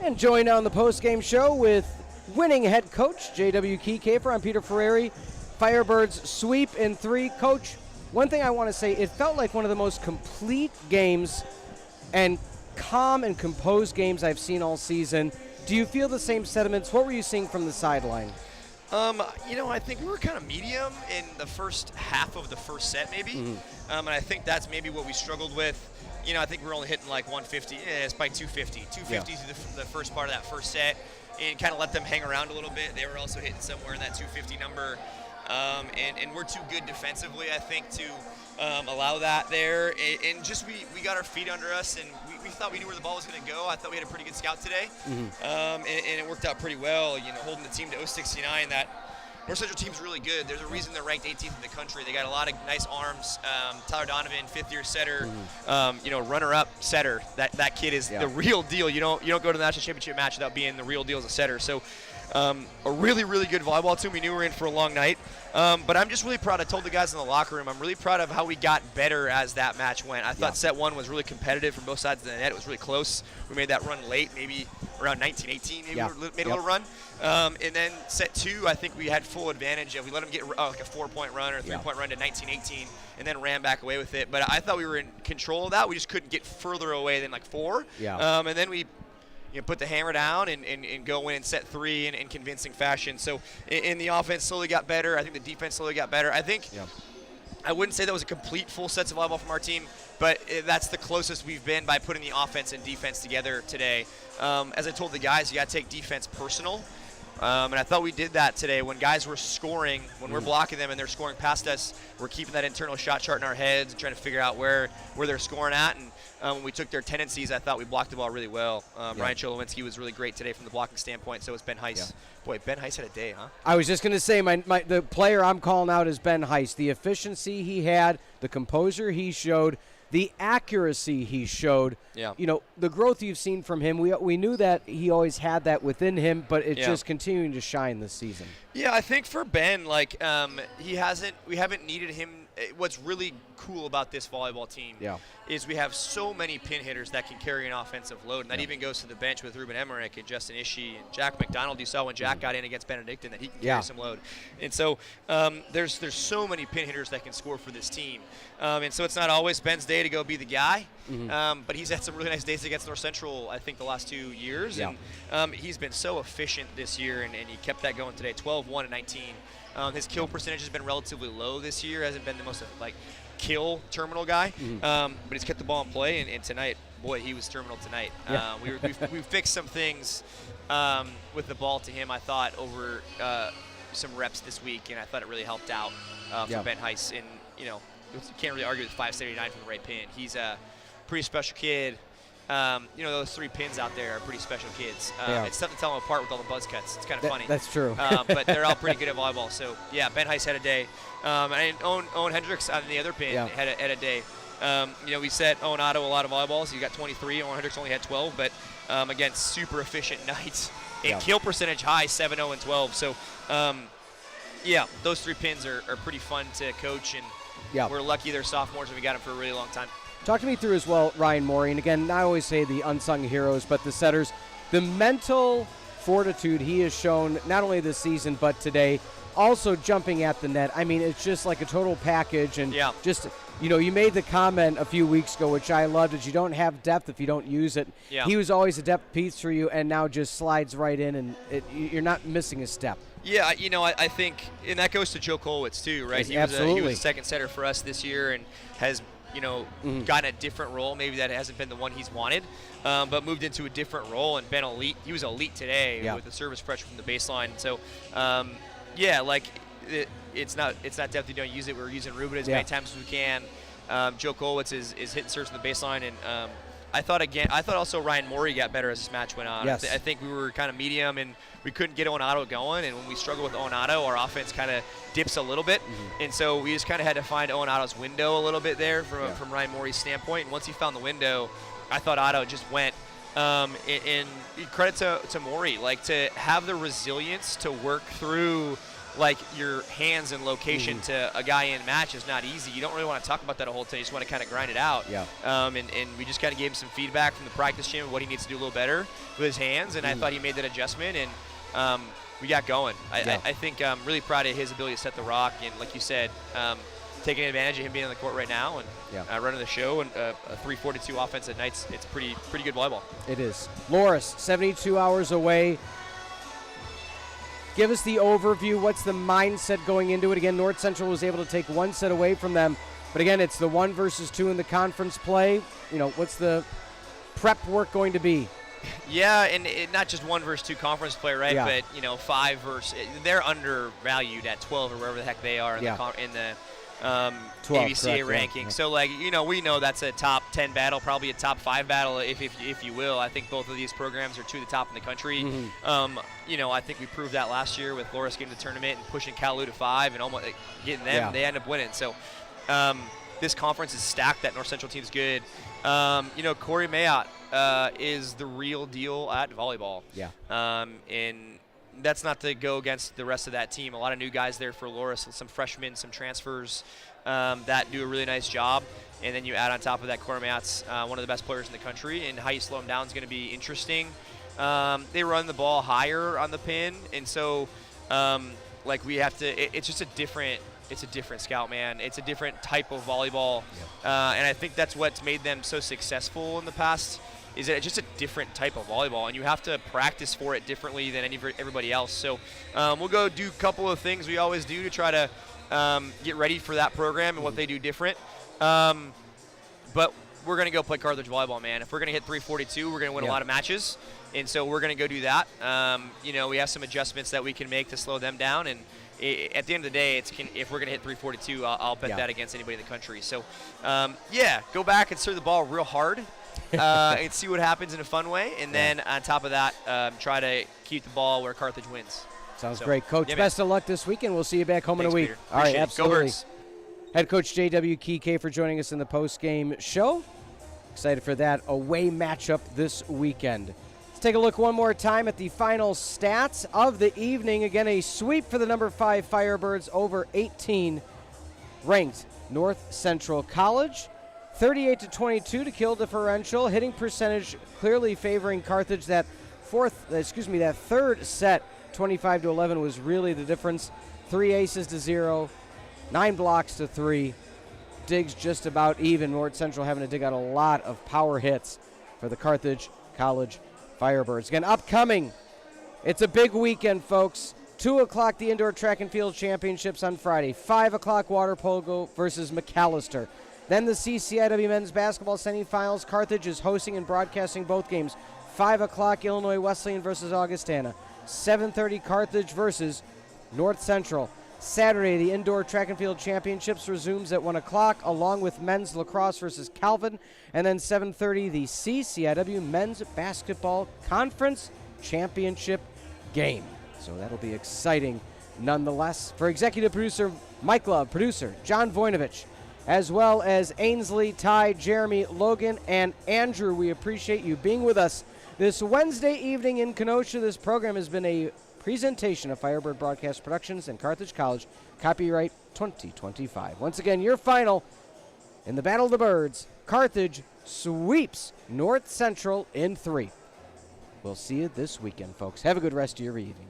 And joined on the post-game show with winning head coach J.W. Kieckhefer. I'm Peter Ferreri. Firebirds sweep in 3. Coach, one thing I want to say, it felt like one of the most complete games and calm and composed games I've seen all season. Do you feel the same sentiments? What were you seeing from the sideline? I think we were kind of medium in the first half of the first set, maybe. Mm-hmm. And I think that's maybe what we struggled with. I think we were only hitting like 150. It's probably 250. 250 through the first part of that first set, and kind of let them hang around a little bit. They were also hitting somewhere in that 250 number. And we're too good defensively, I think, to allow that there. And just we got our feet under us, and we thought we knew where the ball was going to go. I thought we had a pretty good scout today, and it worked out pretty well. Holding the team to 069. That North Central team's really good. There's a reason they're ranked 18th in the country. They got a lot of nice arms. Tyler Donovan, 5th-year setter, runner-up setter. That kid is the real deal. You don't go to the national championship match without being the real deal as a setter. So a really, really good volleyball team. We knew we were in for a long night. But I'm just really proud. I told the guys in the locker room, I'm really proud of how we got better as that match went. I thought set 1 was really competitive from both sides of the net. It was really close. We made that run late, maybe around 19-18, maybe we made a little run. And then set 2, I think we had full advantage of. We let them get like a 4-point run or a 3-point run to 19-18, and then ran back away with it. But I thought we were in control of that. We just couldn't get further away than like 4. And then we put the hammer down and go in set 3 in convincing fashion. So in the offense slowly got better. I think the defense slowly got better. I think I wouldn't say that was a complete full sets of volleyball from our team, but that's the closest we've been by putting the offense and defense together today. As I told the guys, you got to take defense personal. And I thought we did that today. When guys were scoring, when we're blocking them and they're scoring past us, we're keeping that internal shot chart in our heads and trying to figure out where they're scoring at. And when we took their tendencies, I thought we blocked the ball really well. Ryan Cholowinski was really great today from the blocking standpoint. So was Ben Heiss. Boy, Ben Heiss had a day, huh? I was just going to say, the player I'm calling out is Ben Heiss. The efficiency he had, the composure he showed, the accuracy he showed, the growth you've seen from him, we knew that he always had that within him, but it's just continuing to shine this season. Yeah, I think for Ben, we haven't needed him. What's really cool about this volleyball team is we have so many pin hitters that can carry an offensive load, and that even goes to the bench with Ruben Emmerich and Justin Ishii and Jack McDonald. You saw when Jack got in against Benedictine that he can carry some load. And so there's so many pin hitters that can score for this team. And so it's not always Ben's day to go be the guy, but he's had some really nice days against North Central, I think, the last 2 years. And he's been so efficient this year, and he kept that going today, 12-1 and 19. His kill percentage has been relatively low this year. Hasn't been the most kill terminal guy, but he's kept the ball in play. And tonight, boy, he was terminal tonight. We fixed some things with the ball to him, I thought, over some reps this week, and I thought it really helped out for Ben Heiss. And you can't really argue with 579 from the right pin. He's a pretty special kid. Those 3 pins out there are pretty special kids. It's tough to tell them apart with all the buzz cuts. It's kind of funny. That's true. But they're all pretty good at volleyball. So, Ben Heiss had a day. And Owen Hendricks on the other pin had a day. We set Owen Otto a lot of volleyballs. He got 23. Owen Hendricks only had 12. But, again, super efficient nights. And kill percentage high, 7-0 and 12. So, those 3 pins are pretty fun to coach. And we're lucky they're sophomores and we got them for a really long time. Talk to me through as well, Ryan Morey. And again, I always say the unsung heroes, but the setters, the mental fortitude he has shown not only this season but today, also jumping at the net. I mean, it's just like a total package. And just, you made the comment a few weeks ago, which I loved, is you don't have depth if you don't use it. He was always a depth piece for you, and now just slides right in, and you're not missing a step. Yeah, I think, and that goes to Joe Kolowitz too, right? He was a second setter for us this year and has gotten a different role. Maybe that hasn't been the one he's wanted, but moved into a different role and been elite. He was elite today with the service pressure from the baseline. So, it's not depth you don't use it. We're using Ruben as many times as we can. Joe Kolowitz is hitting serves from the baseline, and I thought also Ryan Morey got better as this match went on. I think we were kind of medium and we couldn't get Owen Otto going, and when we struggle with Owen Otto, our offense kind of dips a little bit, and so we just kind of had to find Owen Otto's window a little bit there from Ryan Morey's standpoint. And once he found the window, I thought Otto just went. And credit to Morey, to have the resilience to work through like your hands and location to a guy in match is not easy. You don't really want to talk about that a whole time. You just want to kind of grind it out. Yeah. And we just kind of gave him some feedback from the practice gym, what he needs to do a little better with his hands, and I thought he made that adjustment, and we got going. I think I'm really proud of his ability to set the rock, and like you said, taking advantage of him being on the court right now and running the show, and a 342 offense at nights. It's pretty good volleyball. It is. Loris, 72 hours away. Give us the overview. What's the mindset going into it? Again, North Central was able to take one set away from them. But again, it's the 1 versus 2 in the conference play. What's the prep work going to be? Yeah, and not just 1 versus 2 conference play, right? Yeah. But, 5 versus – they're undervalued at 12 or wherever the heck they are in the 12, ABCA ranking. Yeah. So, we know that's a top 10 battle, probably a top 5 battle, if you will. I think both of these programs are 2 of the top in the country. I think we proved that last year with Loris getting to the tournament and pushing Kalu to 5 and almost getting them. Yeah. They end up winning. So, this conference is stacked. That North Central team's good. Corey Mayotte is the real deal at volleyball. Yeah. And that's not to go against the rest of that team. A lot of new guys there for Loris, some freshmen, some transfers that do a really nice job. And then you add on top of that, Corey Mayotte's one of the best players in the country, and how you slow him down is going to be interesting. They run the ball higher on the pin, and so we have to. It's just a different scout, man. It's a different type of volleyball, and I think that's what's made them so successful in the past. Is that it's just a different type of volleyball, and you have to practice for it differently than everybody else. So we'll go do a couple of things we always do to try to get ready for that program and what they do different. But we're going to go play Carthage volleyball, man. If we're going to hit 342, we're going to win a lot of matches, and so we're going to go do that. We have some adjustments that we can make to slow them down, and at the end of the day, if we're going to hit 342, I'll bet that against anybody in the country. So, go back and serve the ball real hard. And see what happens in a fun way, and then on top of that, try to keep the ball where Carthage wins. Sounds great. Coach, best of luck this weekend. We'll see you back home in a week. Peter. All right, absolutely. Go Birds. Head coach J.W. Kieckhefer joining us in the post-game show. Excited for that away matchup this weekend. Let's take a look one more time at the final stats of the evening. Again, a sweep for the number 5 Firebirds over 18 ranked North Central College. 38-22 to kill differential. Hitting percentage clearly favoring Carthage. That third set, 25-11, was really the difference. 3 aces to 0, 9 blocks to 3. Digs just about even. North Central having to dig out a lot of power hits for the Carthage College Firebirds. Again, upcoming, it's a big weekend, folks. 2 o'clock, the Indoor Track and Field Championships on Friday. 5 o'clock, water polo versus McAllister. Then the CCIW men's basketball semifinals. Carthage is hosting and broadcasting both games. 5 o'clock, Illinois Wesleyan versus Augustana. 7:30, Carthage versus North Central. Saturday, the Indoor Track and Field Championships resumes at 1 o'clock, along with men's lacrosse versus Calvin. And then 7:30, the CCIW men's basketball conference championship game. So that'll be exciting nonetheless. For executive producer Mike Love, producer John Voinovich, as well as Ainsley, Ty, Jeremy, Logan, and Andrew, we appreciate you being with us this Wednesday evening in Kenosha. This program has been a presentation of Firebird Broadcast Productions and Carthage College, copyright 2025. Once again, your final in the Battle of the Birds. Carthage sweeps North Central in 3. We'll see you this weekend, folks. Have a good rest of your evening.